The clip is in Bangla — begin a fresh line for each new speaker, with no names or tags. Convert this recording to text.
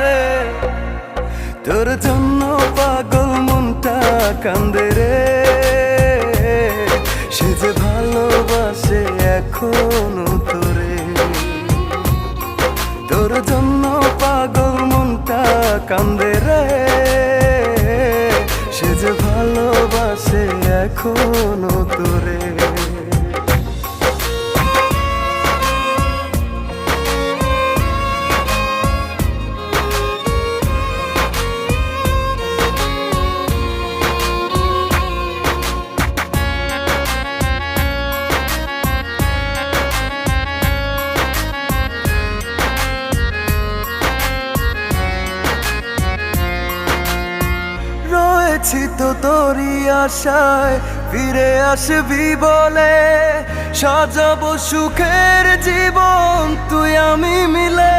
রে, তোর জন্য পাগল মনটা কান্দে রে। সে যে ভালোবাসে এখনো তোরে, তোর জন্য পাগল মনটা কান্দে রে। সে যে ভালোবাসে এখনো তোরে। রয়েছি তো তোরই আশায় ফিরে আসবি বলে, সাজাবো সুখের জীবন তুই আমি মিলে।